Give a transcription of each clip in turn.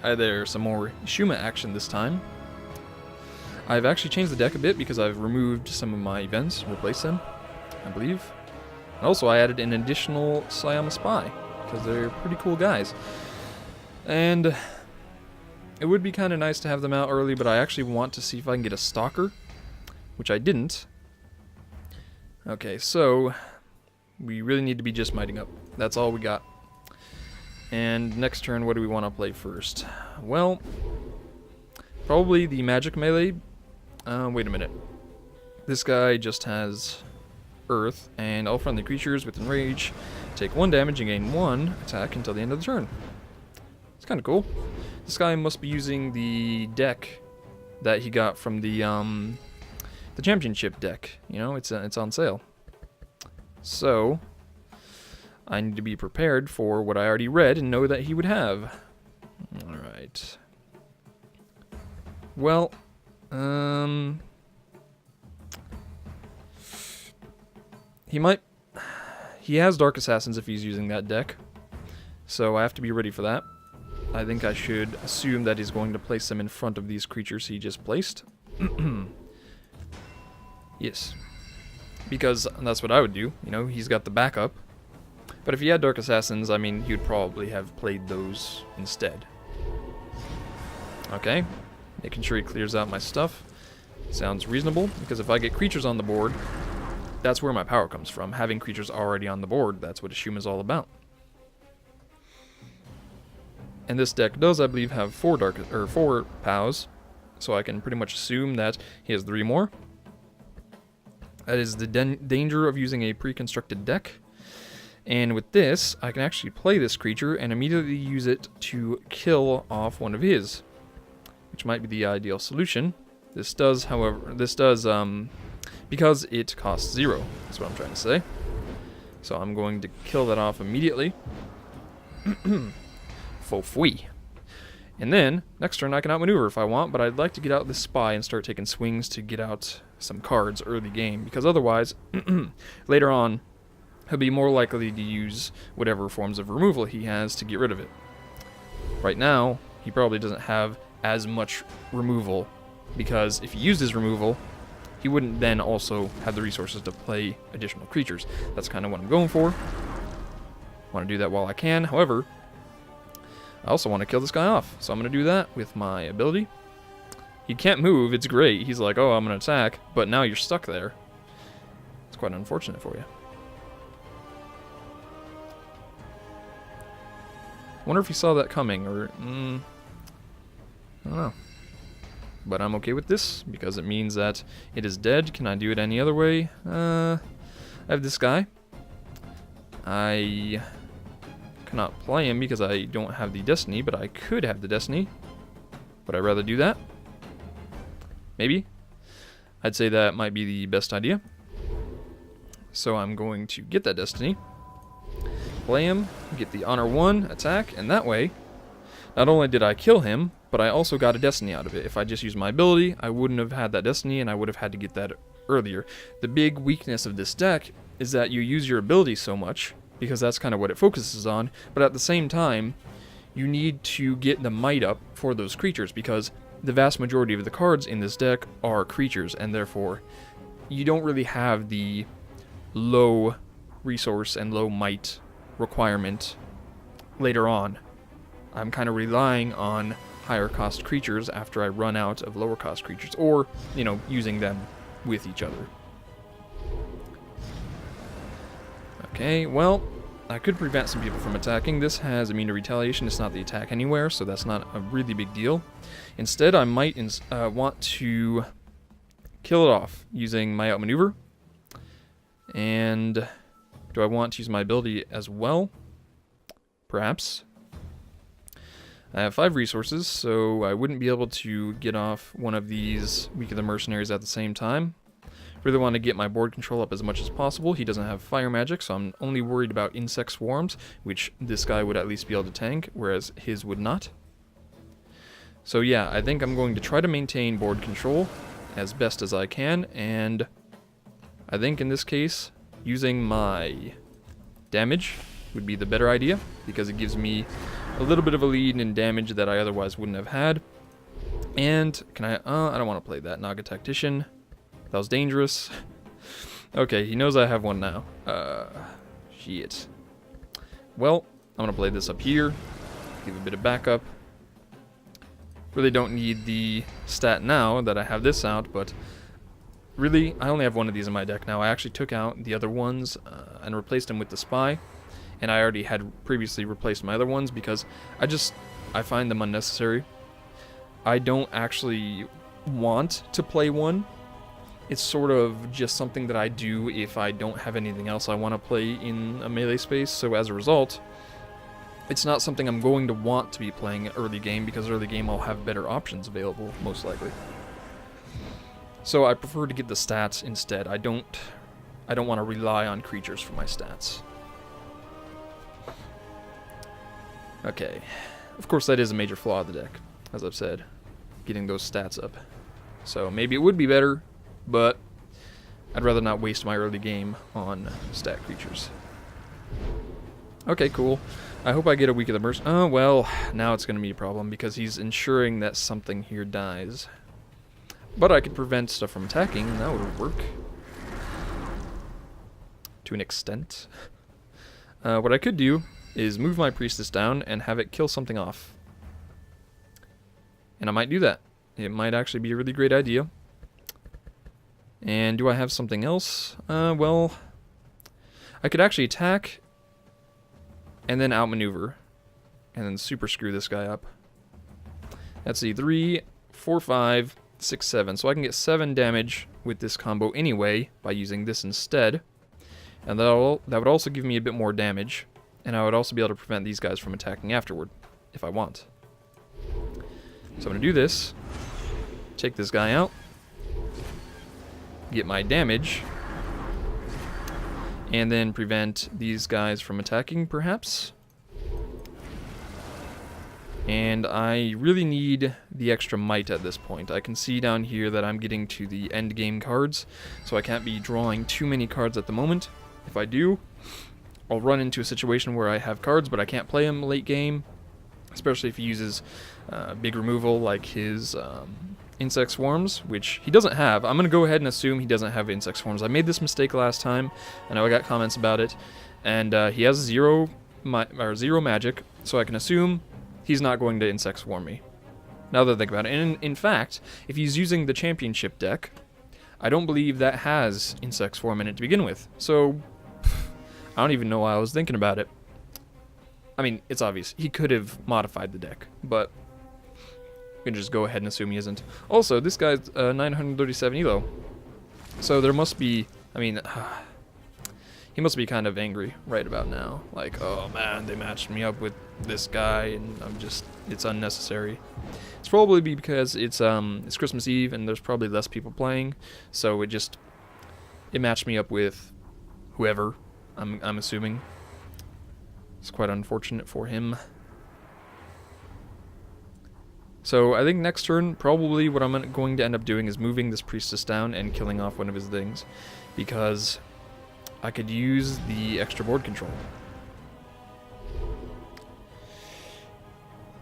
There's some more Ishuma action this time. I've actually changed the deck a bit because I've removed some of my events, replaced them, I believe. And also I added an additional Sayama Spy, because they're pretty cool guys. And it would be kind of nice to have them out early, but I actually want to see if I can get a Stalker, which I didn't. Okay, so we really need to be just mighting up. That's all we got. And next turn, what do we want to play first? Well, probably the magic melee. Wait a minute. This guy just has Earth, and all friendly creatures with Enrage take 1 damage and gain 1 attack until the end of the turn. It's kind of cool. This guy must be using the deck that he got from the championship deck. You know, it's on sale. So I need to be prepared for what I already read and know that he would have. All right. Well, he has Dark Assassins if he's using that deck, so I have to be ready for that. I think I should assume that he's going to place them in front of these creatures he just placed. Yes, because that's what I would do. You know, he's got the backup. But if he had Dark Assassins, I mean, he'd probably have played those instead. Okay, making sure he clears out my stuff. Sounds reasonable, because if I get creatures on the board, that's where my power comes from. Having creatures already on the board, that's what Ishuma is all about. And this deck does, I believe, have 4 POWs, so I can pretty much assume that he has 3 more. That is the danger of using a pre-constructed deck. And with this, I can actually play this creature and immediately use it to kill off one of his, which might be the ideal solution. This does, however, because it costs 0, that's what I'm trying to say. So I'm going to kill that off immediately. Faux fui. And then, next turn I can outmaneuver if I want, but I'd like to get out this Spy and start taking swings to get out some cards early game, because otherwise, later on, he'll be more likely to use whatever forms of removal he has to get rid of it. Right now, he probably doesn't have as much removal, because if he used his removal, he wouldn't then also have the resources to play additional creatures. That's kind of what I'm going for. Want to do that while I can. However, I also want to kill this guy off, so I'm going to do that with my ability. He can't move, it's great. He's like, oh, I'm going to attack, but now you're stuck there. It's quite unfortunate for you. Wonder if he saw that coming, or I don't know. But I'm okay with this, because it means that it is dead. Can I do it any other way? I have this guy. I cannot play him because I don't have the Destiny, but I could have the Destiny. Would I rather do that? Maybe. I'd say that might be the best idea. So I'm going to get that Destiny, play him, get the Honor 1 attack, and that way, not only did I kill him, but I also got a Destiny out of it. If I just used my ability, I wouldn't have had that Destiny, and I would have had to get that earlier. The big weakness of this deck is that you use your ability so much, because that's kind of what it focuses on, but at the same time, you need to get the might up for those creatures, because the vast majority of the cards in this deck are creatures, and therefore, you don't really have the low resource and low might requirement later on. I'm kind of relying on higher cost creatures after I run out of lower cost creatures, or, you know, using them with each other. Okay, well, I could prevent some people from attacking. This has immune to retaliation. It's not the attack anywhere, so that's not a really big deal. Instead, I might want to kill it off using my outmaneuver. And do I want to use my ability as well? Perhaps. I have 5 resources, so I wouldn't be able to get off one of these Week of the Mercenaries at the same time. Really want to get my board control up as much as possible. He doesn't have fire magic, so I'm only worried about insect swarms, which this guy would at least be able to tank, whereas his would not. So yeah, I think I'm going to try to maintain board control as best as I can, and I think in this case, using my damage would be the better idea, because it gives me a little bit of a lead in damage that I otherwise wouldn't have had. And can I don't want to play that Naga Tactician. That was dangerous. Okay, he knows I have one now. Shit. Well, I'm gonna play this up here. Give a bit of backup. Really don't need the stat now that I have this out, but really, I only have one of these in my deck now. I actually took out the other ones and replaced them with the Spy. And I already had previously replaced my other ones because I find them unnecessary. I don't actually want to play one. It's sort of just something that I do if I don't have anything else I want to play in a melee space. So as a result, it's not something I'm going to want to be playing early game, because early game I'll have better options available, most likely. So I prefer to get the stats instead. I don't want to rely on creatures for my stats. Okay. Of course, that is a major flaw of the deck, as I've said, getting those stats up. So maybe it would be better, but I'd rather not waste my early game on stat creatures. Okay, cool. I hope I get a Week of the Mercy. Oh, well, now it's going to be a problem because he's ensuring that something here dies. But I could prevent stuff from attacking, and that would work. To an extent. What I could do is move my Priestess down and have it kill something off. And I might do that. It might actually be a really great idea. And do I have something else? Well, I could actually attack and then outmaneuver and then super screw this guy up. Let's see, 3, 4, 5, 6, 7. So I can get 7 damage with this combo anyway by using this instead. And that would also give me a bit more damage. And I would also be able to prevent these guys from attacking afterward, if I want. So I'm going to do this. Take this guy out. Get my damage. And then prevent these guys from attacking, perhaps. And I really need the extra might at this point. I can see down here that I'm getting to the end game cards, so I can't be drawing too many cards at the moment. If I do, I'll run into a situation where I have cards, but I can't play them late game, especially if he uses big removal like his Insect Swarms, which he doesn't have. I'm going to go ahead and assume he doesn't have Insect Swarms. I made this mistake last time. I know I got comments about it, and he has zero magic, so I can assume he's not going to Insect Swarm me. Now that I think about it. And in fact, if he's using the Championship deck, I don't believe that has Insect Swarm in it to begin with. So I don't even know why I was thinking about it. I mean, it's obvious. He could have modified the deck, but we can just go ahead and assume he isn't. Also, this guy's 937 elo. So there must be, I mean, he must be kind of angry right about now. Like, oh man, they matched me up with this guy, and it's unnecessary. It's probably because it's Christmas Eve, and there's probably less people playing, so it matched me up with whoever. I'm assuming. It's quite unfortunate for him. So I think next turn, probably what I'm going to end up doing is moving this Priestess down and killing off one of his things, because I could use the extra board control.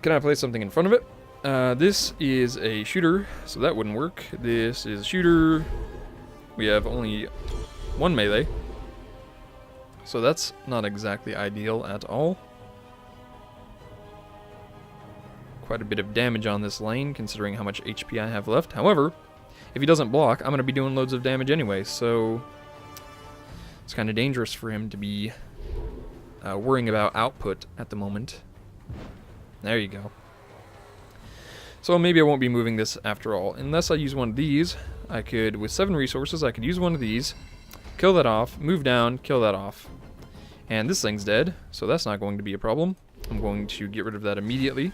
Can I place something in front of it? This is a shooter, so that wouldn't work. This is a shooter. We have only one melee. So that's not exactly ideal at all. Quite a bit of damage on this lane, considering how much HP I have left. However, if he doesn't block, I'm going to be doing loads of damage anyway, so it's kind of dangerous for him to be worrying about output at the moment. There you go. So maybe I won't be moving this after all. Unless I use one of these, I could, with 7 resources, I could use one of these, kill that off, move down, kill that off. And this thing's dead, so that's not going to be a problem. I'm going to get rid of that immediately.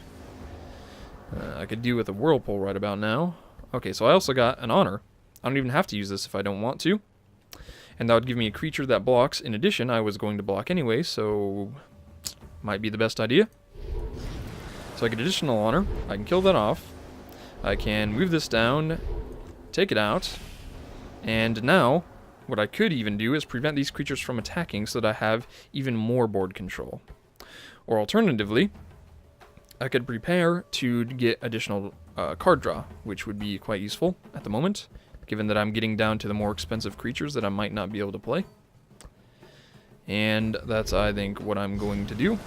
I could do with a Whirlpool right about now. Okay, so I also got an Honor. I don't even have to use this if I don't want to. And that would give me a creature that blocks. In addition, I was going to block anyway, so might be the best idea. So I get additional Honor. I can kill that off. I can move this down, take it out, and now what I could even do is prevent these creatures from attacking so that I have even more board control. Or alternatively, I could prepare to get additional card draw, which would be quite useful at the moment, given that I'm getting down to the more expensive creatures that I might not be able to play. And that's, I think, what I'm going to do.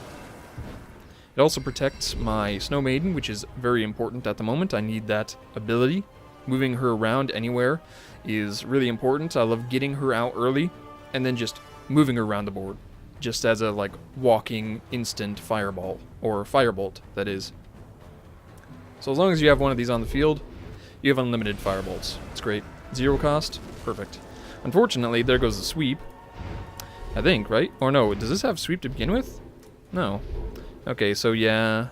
It also protects my Snow Maiden, which is very important at the moment. I need that ability. Moving her around anywhere is really important. I love getting her out early and then just moving her around the board, just as a like walking instant fireball, or firebolt, that is. So as long as you have one of these on the field, you have unlimited firebolts. It's great. 0 cost, perfect. Unfortunately, there goes the sweep, I think, right? Or no, does this have sweep to begin with? No. Okay, so yeah.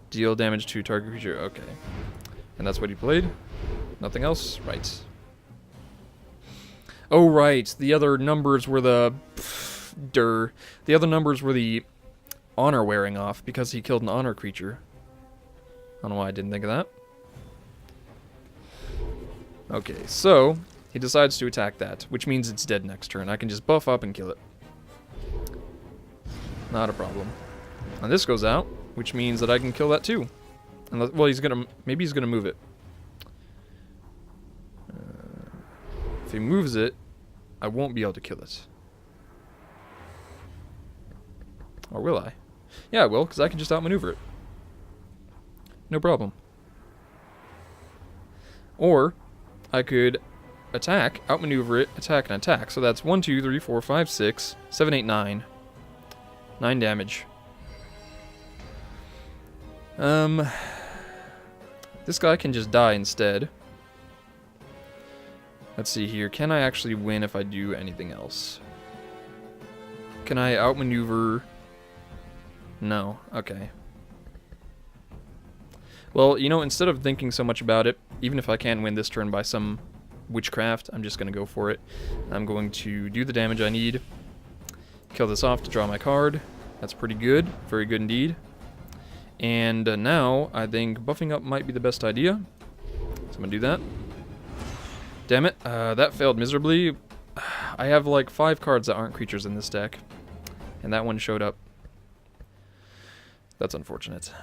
Deal damage to target creature, okay. And that's what he played? Nothing else? Right. Oh, right. The other numbers were the... The other numbers were the honor wearing off because he killed an honor creature. I don't know why I didn't think of that. Okay, so he decides to attack that, which means it's dead next turn. I can just buff up and kill it. Not a problem. And this goes out, which means that I can kill that too. Unless, well, maybe he's gonna move it. If he moves it, I won't be able to kill it. Or will I? Yeah, I will, because I can just outmaneuver it. No problem. Or I could attack, outmaneuver it, attack, and attack. So that's 1, 2, 3, 4, 5, 6, 7, 8, 9. 9 damage. This guy can just die instead. Let's see here. Can I actually win if I do anything else? Can I outmaneuver? No. Okay. Well, you know, instead of thinking so much about it, even if I can win this turn by some witchcraft, I'm just going to go for it. I'm going to do the damage I need. Kill this off to draw my card. That's pretty good. Very good indeed. And now, I think buffing up might be the best idea. So I'm going to do that. Damn it. That failed miserably. I have like 5 cards that aren't creatures in this deck. And that one showed up. That's unfortunate.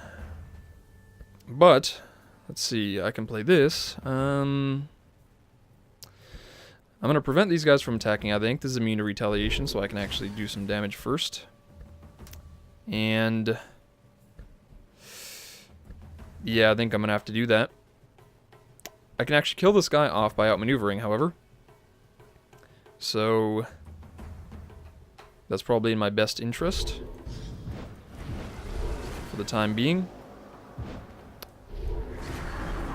But, let's see. I can play this. I'm going to prevent these guys from attacking. I think this is immune to retaliation, so I can actually do some damage first. And yeah, I think I'm going to have to do that. I can actually kill this guy off by outmaneuvering, however. So that's probably in my best interest for the time being.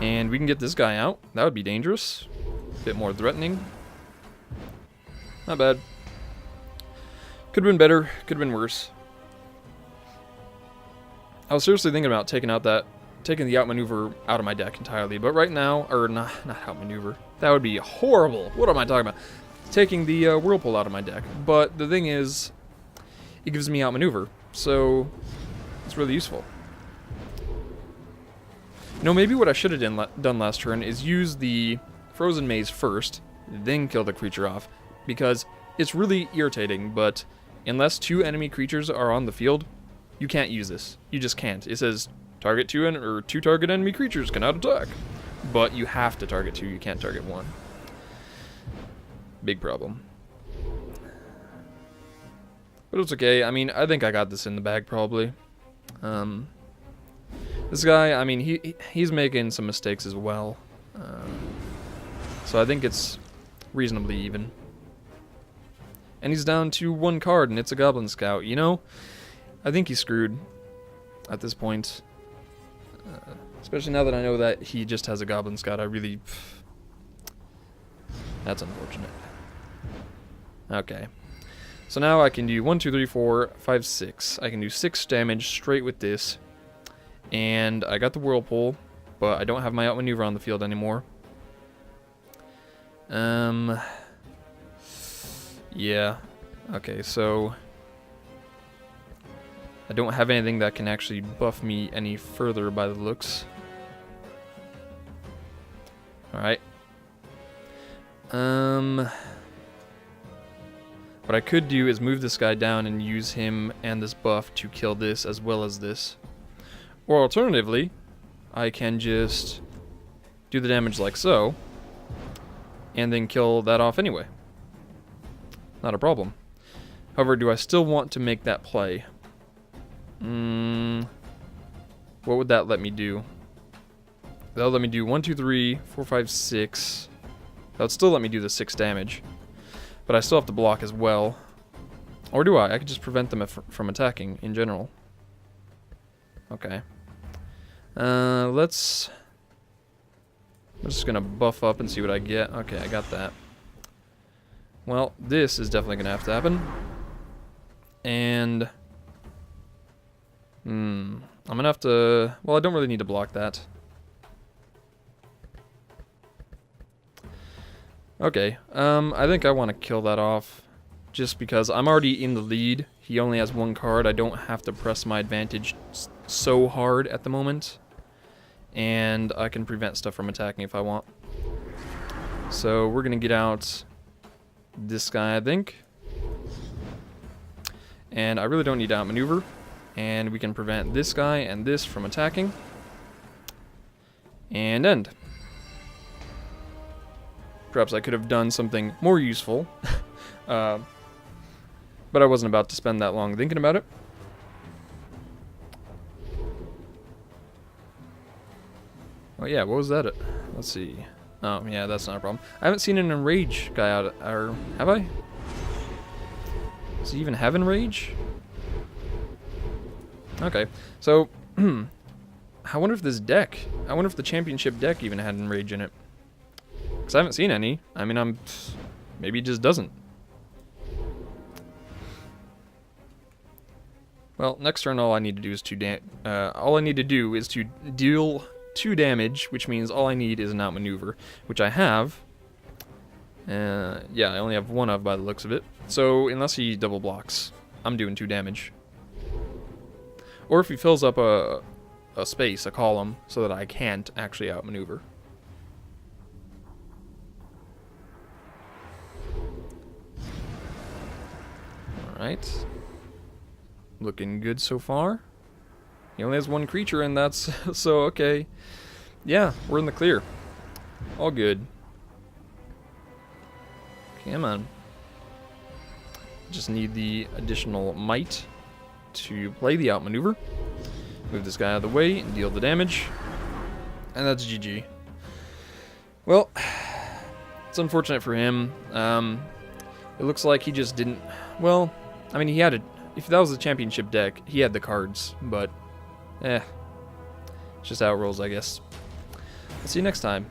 And we can get this guy out. That would be dangerous. A bit more threatening. Not bad. Could have been better. Could have been worse. I was seriously thinking about taking the outmaneuver out of my deck entirely, but right now, or not outmaneuver. That would be horrible. What am I talking about? Taking the whirlpool out of my deck. But the thing is, it gives me outmaneuver, so it's really useful. You know, maybe what I should have done last turn is use the Frozen Maze first, then kill the creature off, because it's really irritating, but unless 2 enemy creatures are on the field, you can't use this. You just can't. It says target 2 target enemy creatures cannot attack, but you have to target 2. You can't target 1. Big problem. But it's okay. I mean, I think I got this in the bag probably. This guy, I mean, he's making some mistakes as well. So I think it's reasonably even. And he's down to 1 card, and it's a Goblin Scout. You know, I think he's screwed at this point. Especially now that I know that he just has a Goblin Scout. That's unfortunate. Okay. So now I can do 1, 2, 3, 4, 5, 6. I can do 6 damage straight with this. And I got the Whirlpool, but I don't have my outmaneuver on the field anymore. Yeah. Okay, so I don't have anything that can actually buff me any further by the looks. Alright. What I could do is move this guy down and use him and this buff to kill this as well as this. Or alternatively, I can just do the damage like so, and then kill that off anyway. Not a problem. However, do I still want to make that play? What would that let me do? That would let me do 1, 2, 3, 4, 5, 6. That would still let me do the 6 damage. But I still have to block as well. Or do I? I could just prevent them from attacking in general. Okay. I'm just gonna buff up and see what I get. Okay, I got that. Well, this is definitely gonna have to happen. And I'm gonna have to, well, I don't really need to block that. Okay, I think I want to kill that off just because I'm already in the lead. He only has 1 card. I don't have to press my advantage so hard at the moment. And I can prevent stuff from attacking if I want. So we're going to get out this guy, I think. And I really don't need to outmaneuver. And we can prevent this guy and this from attacking. And end. Perhaps I could have done something more useful. But I wasn't about to spend that long thinking about it. Oh yeah, what was that? Let's see. Oh yeah, that's not a problem. I haven't seen an enrage guy out, or have I? Does he even have enrage? Okay, so I wonder if this deck, I wonder if the championship deck even had enrage in it. Because I haven't seen any. I mean, maybe it just doesn't. Well, next turn all I need to do is to deal 2 damage, which means all I need is an outmaneuver, which I have. Yeah, I only have 1 of by the looks of it. So unless he double blocks, I'm doing 2 damage. Or if he fills up a space, a column, so that I can't actually outmaneuver. Alright. Looking good so far. He only has 1 creature, and that's so okay. Yeah, we're in the clear. All good. Come on. Just need the additional might to play the outmaneuver. Move this guy out of the way and deal the damage. And that's GG. Well, it's unfortunate for him. It looks like he just didn't... Well, I mean, he had a... If that was the championship deck, he had the cards, but... it's just how it rolls, I guess. I'll see you next time.